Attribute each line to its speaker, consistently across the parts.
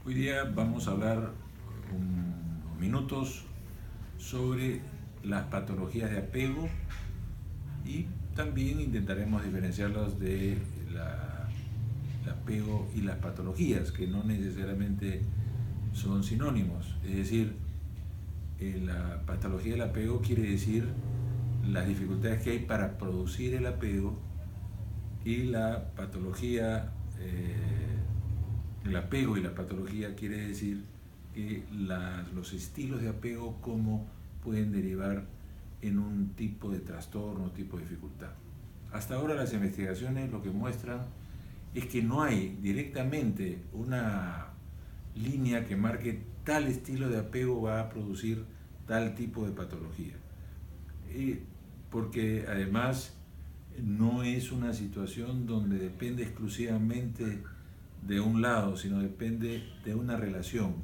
Speaker 1: Hoy día vamos a hablar unos minutos sobre las patologías de apego y también intentaremos diferenciarlas de el apego y las patologías, que no necesariamente son sinónimos. Es decir, la patología del apego quiere decir las dificultades que hay para producir el apego, y la patología, el apego y la patología quiere decir que los estilos de apego cómo pueden derivar en un tipo de trastorno, tipo de dificultad. Hasta ahora las investigaciones lo que muestran es que no hay directamente una línea que marque tal estilo de apego va a producir tal tipo de patología. Porque además no es una situación donde depende exclusivamente de un lado, sino depende de una relación,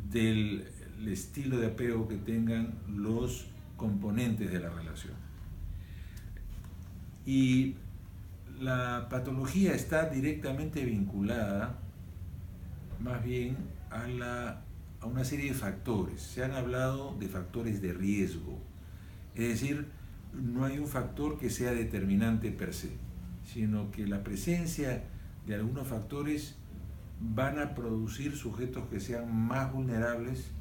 Speaker 1: del estilo de apego que tengan los componentes de la relación. Y la patología está directamente vinculada más bien a una serie de factores. Se han hablado de factores de riesgo, es decir, no hay un factor que sea determinante per se, sino que la presencia de algunos factores van a producir sujetos que sean más vulnerables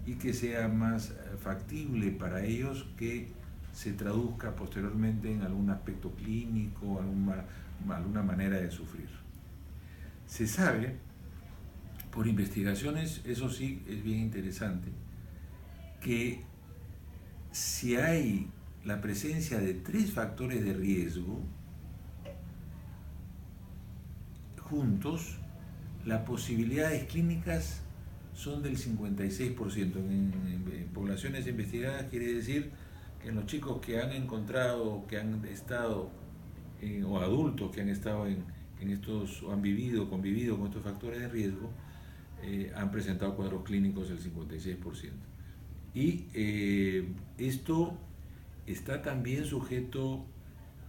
Speaker 1: y que sea más factible para ellos que se traduzca posteriormente en algún aspecto clínico, alguna manera de sufrir. Se sabe, por investigaciones, eso sí es bien interesante, que si hay la presencia de 3 factores de riesgo juntos, las posibilidades clínicas son del 56%. En poblaciones investigadas quiere decir que en los chicos que han encontrado, que han estado, o adultos que han estado en estos, o han vivido, convivido con estos factores de riesgo, han presentado cuadros clínicos del 56%. Y esto está también sujeto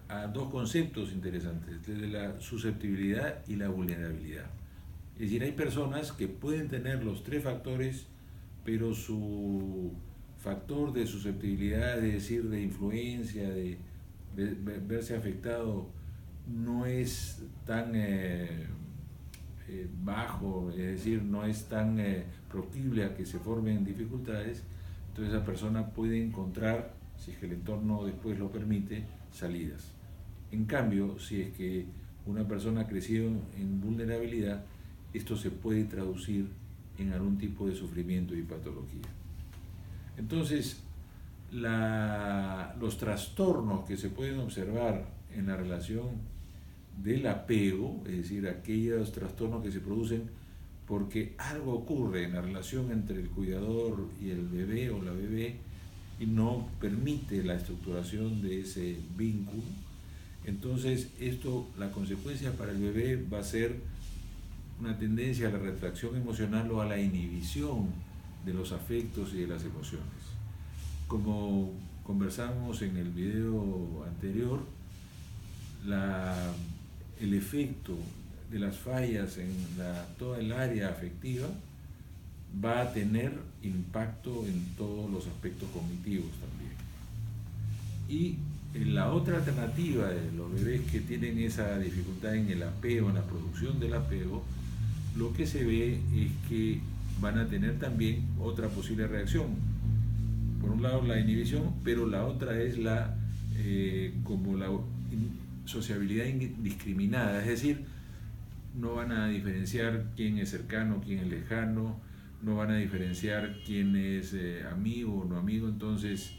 Speaker 1: a dos conceptos interesantes, de la susceptibilidad y la vulnerabilidad. Es decir, hay personas que pueden tener los 3 factores, pero su factor de susceptibilidad, es decir, de influencia, de verse afectado, no es tan bajo, es decir, no es tan proclive a que se formen dificultades. Entonces esa persona puede encontrar, si es que el entorno después lo permite, salidas. En cambio, si es que una persona ha crecido en vulnerabilidad, esto se puede traducir en algún tipo de sufrimiento y patología. Entonces, los trastornos que se pueden observar en la relación del apego, es decir, aquellos trastornos que se producen porque algo ocurre en la relación entre el cuidador y el bebé o la bebé y no permite la estructuración de ese vínculo. Entonces, la consecuencia para el bebé va a ser una tendencia a la retracción emocional o a la inhibición de los afectos y de las emociones. Como conversamos en el video anterior, el efecto de las fallas en toda el área afectiva va a tener impacto en todos los aspectos cognitivos también. Y la otra alternativa de los bebés que tienen esa dificultad en el apego, en la producción del apego, lo que se ve es que van a tener también otra posible reacción. Por un lado la inhibición, pero la otra es como la sociabilidad indiscriminada, es decir, no van a diferenciar quién es cercano, quién es lejano, no van a diferenciar quién es amigo o no amigo. Entonces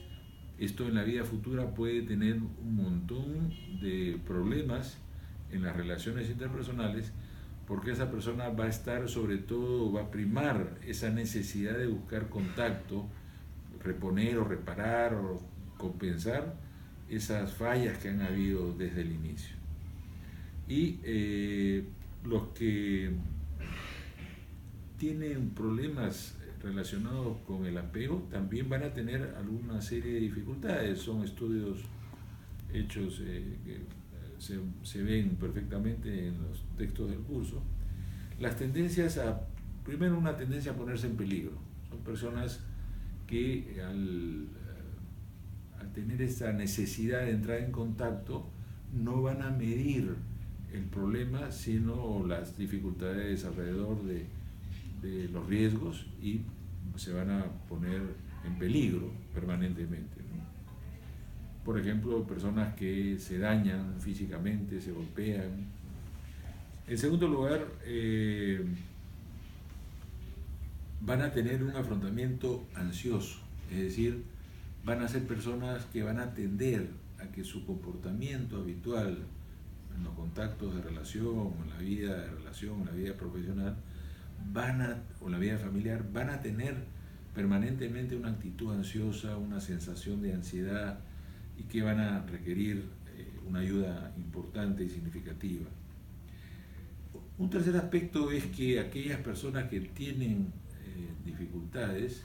Speaker 1: esto en la vida futura puede tener un montón de problemas en las relaciones interpersonales, porque esa persona va a estar, sobre todo, va a primar esa necesidad de buscar contacto, reponer o reparar o compensar esas fallas que han habido desde el inicio. Y los que tienen problemas relacionados con el apego también van a tener alguna serie de dificultades. Son estudios hechos que se ven perfectamente en los textos del curso. Las tendencias a primero una tendencia a ponerse en peligro. Son personas que al tener esta necesidad de entrar en contacto no van a medir el problema, sino las dificultades alrededor de los riesgos, y se van a poner en peligro permanentemente, ¿no? Por ejemplo, personas que se dañan físicamente, se golpean. En segundo lugar, van a tener un afrontamiento ansioso, es decir, van a ser personas que van a tender a que su comportamiento habitual en los contactos de relación, en la vida de relación, en la vida profesional, o en la vida familiar, van a tener permanentemente una actitud ansiosa, una sensación de ansiedad, y que van a requerir una ayuda importante y significativa. Un tercer aspecto es que aquellas personas que tienen dificultades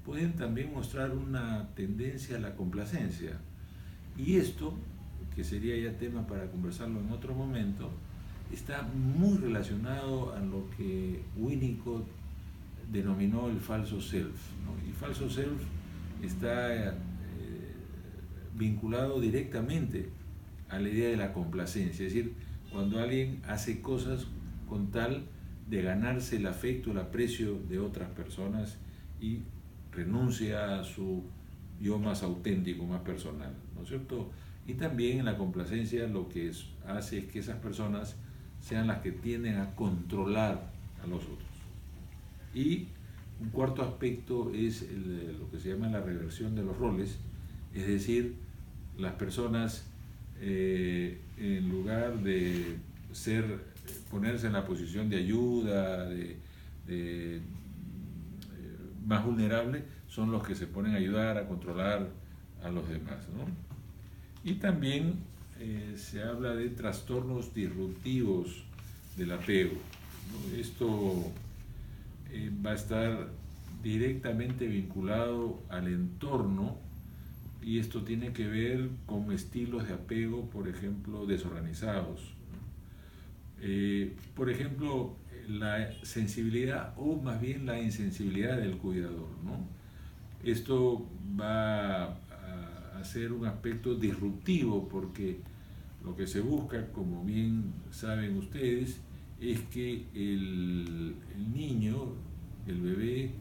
Speaker 1: pueden también mostrar una tendencia a la complacencia, y esto, que sería ya tema para conversarlo en otro momento, está muy relacionado a lo que Winnicott denominó el falso self, ¿no? Y falso self está vinculado directamente a la idea de la complacencia, es decir, cuando alguien hace cosas con tal de ganarse el afecto, el aprecio de otras personas, y renuncia a su yo más auténtico, más personal, ¿no es cierto? Y también en la complacencia lo que hace es que esas personas sean las que tienden a controlar a los otros. Y un cuarto aspecto es lo que se llama la reversión de los roles, es decir, las personas en lugar de ponerse en la posición de ayuda, más vulnerable, son los que se ponen a ayudar, a controlar a los demás, ¿no? Y también se habla de trastornos disruptivos del apego, ¿no? Esto va a estar directamente vinculado al entorno, y esto tiene que ver con estilos de apego, por ejemplo, desorganizados, ¿no? Por ejemplo, la sensibilidad, o más bien la insensibilidad del cuidador, ¿no? Esto va a ser un aspecto disruptivo, porque lo que se busca, como bien saben ustedes, es que el niño, el bebé,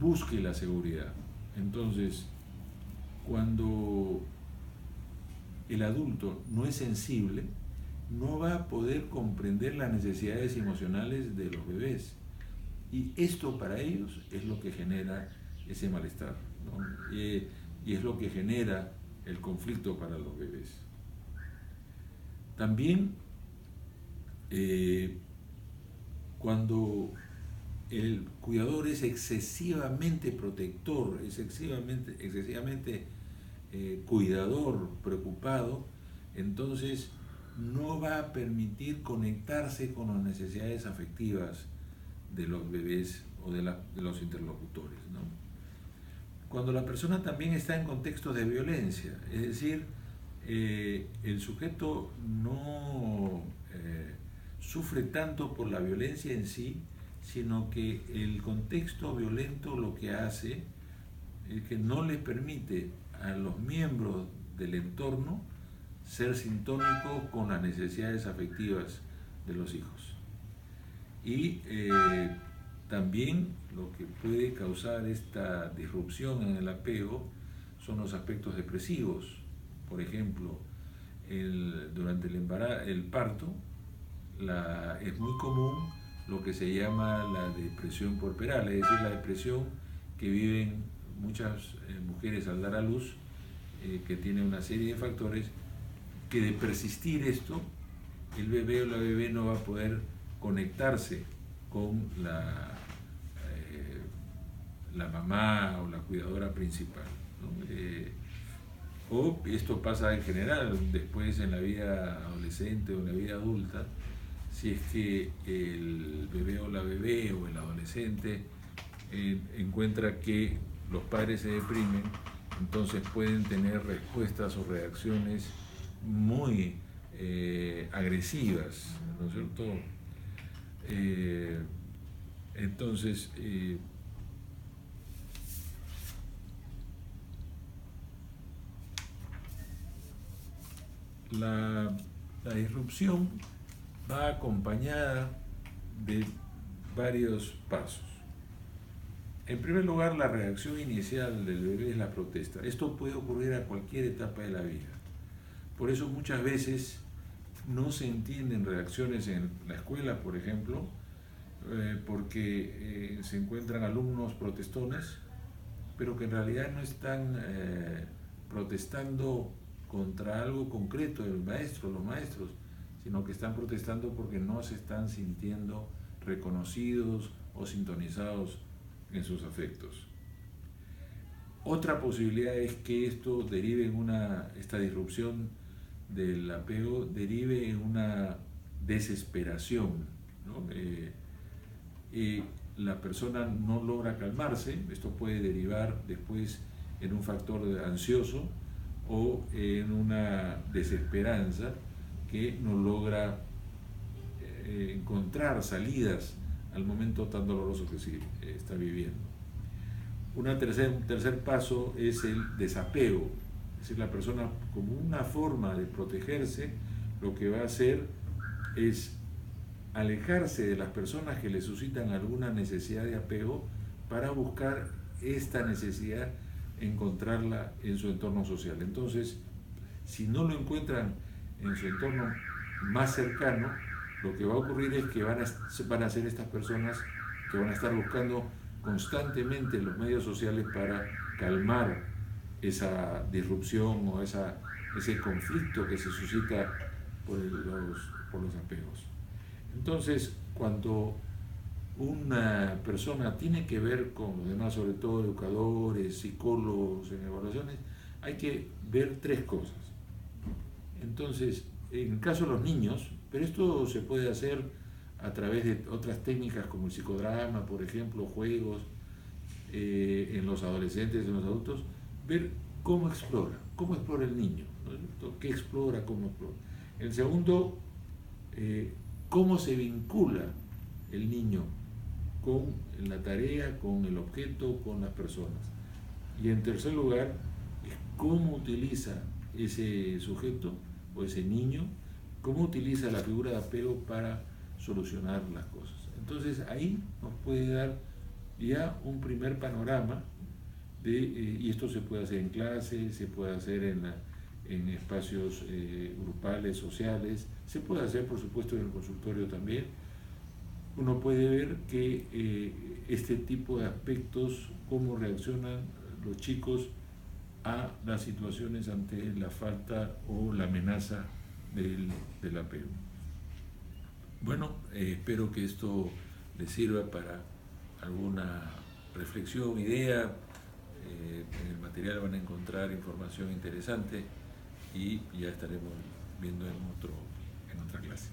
Speaker 1: busque la seguridad. Entonces, cuando el adulto no es sensible, no va a poder comprender las necesidades emocionales de los bebés, y esto para ellos es lo que genera ese malestar, ¿no? Y es lo que genera el conflicto para los bebés. También cuando el cuidador es excesivamente protector, es excesivamente cuidador, preocupado, entonces no va a permitir conectarse con las necesidades afectivas de los bebés o de los interlocutores, ¿no? Cuando la persona también está en contextos de violencia, es decir, el sujeto no sufre tanto por la violencia en sí, sino que el contexto violento lo que hace es que no le permite a los miembros del entorno ser sintónicos con las necesidades afectivas de los hijos. Y también lo que puede causar esta disrupción en el apego son los aspectos depresivos. Por ejemplo, durante el parto, es muy común lo que se llama la depresión puerperal, es decir, la depresión que viven muchas mujeres al dar a luz, que tiene una serie de factores, que de persistir esto, el bebé o la bebé no va a poder conectarse con la mamá o la cuidadora principal, ¿no? O esto pasa en general después en la vida adolescente o en la vida adulta, si es que el bebé o la bebé o el adolescente encuentra que los padres se deprimen, entonces pueden tener respuestas o reacciones muy agresivas, ¿no es cierto? Entonces, la disrupción va acompañada de varios pasos. En primer lugar, la reacción inicial del bebé es la protesta. Esto puede ocurrir a cualquier etapa de la vida. Por eso muchas veces no se entienden reacciones en la escuela, por ejemplo, porque se encuentran alumnos protestones, pero que en realidad no están protestando contra algo concreto del maestro, los maestros, sino que están protestando porque no se están sintiendo reconocidos o sintonizados en sus afectos. Otra posibilidad es que esto derive en esta disrupción del apego derive en una desesperación, ¿no? La persona no logra calmarse, esto puede derivar después en un factor ansioso o en una desesperanza que no logra encontrar salidas al momento tan doloroso que se está viviendo. Un tercer paso es el desapego, es decir, la persona como una forma de protegerse lo que va a hacer es alejarse de las personas que le suscitan alguna necesidad de apego para buscar esta necesidad, encontrarla en su entorno social. Entonces, si no lo encuentran en su entorno más cercano, lo que va a ocurrir es que van a ser estas personas que van a estar buscando constantemente los medios sociales para calmar esa disrupción o ese conflicto que se suscita por los apegos. Entonces, cuando una persona tiene que ver con los demás, sobre todo educadores, psicólogos en evaluaciones, hay que ver tres cosas. Entonces, en el caso de los niños, pero esto se puede hacer a través de otras técnicas como el psicodrama, por ejemplo, juegos, en los adolescentes, en los adultos, ver cómo explora el niño, ¿no? ¿Qué explora, cómo explora? El segundo, cómo se vincula el niño con la tarea, con el objeto, con las personas. Y en tercer lugar, cómo utiliza ese sujeto o ese niño, cómo utiliza la figura de apego para solucionar las cosas. Entonces ahí nos puede dar ya un primer panorama y esto se puede hacer en clase, se puede hacer en espacios grupales, sociales, se puede hacer por supuesto en el consultorio también. Uno puede ver que este tipo de aspectos, cómo reaccionan los chicos a las situaciones ante la falta o la amenaza del apego. Bueno, espero que esto les sirva para alguna reflexión, idea. En el material van a encontrar información interesante y ya estaremos viendo en otra clase.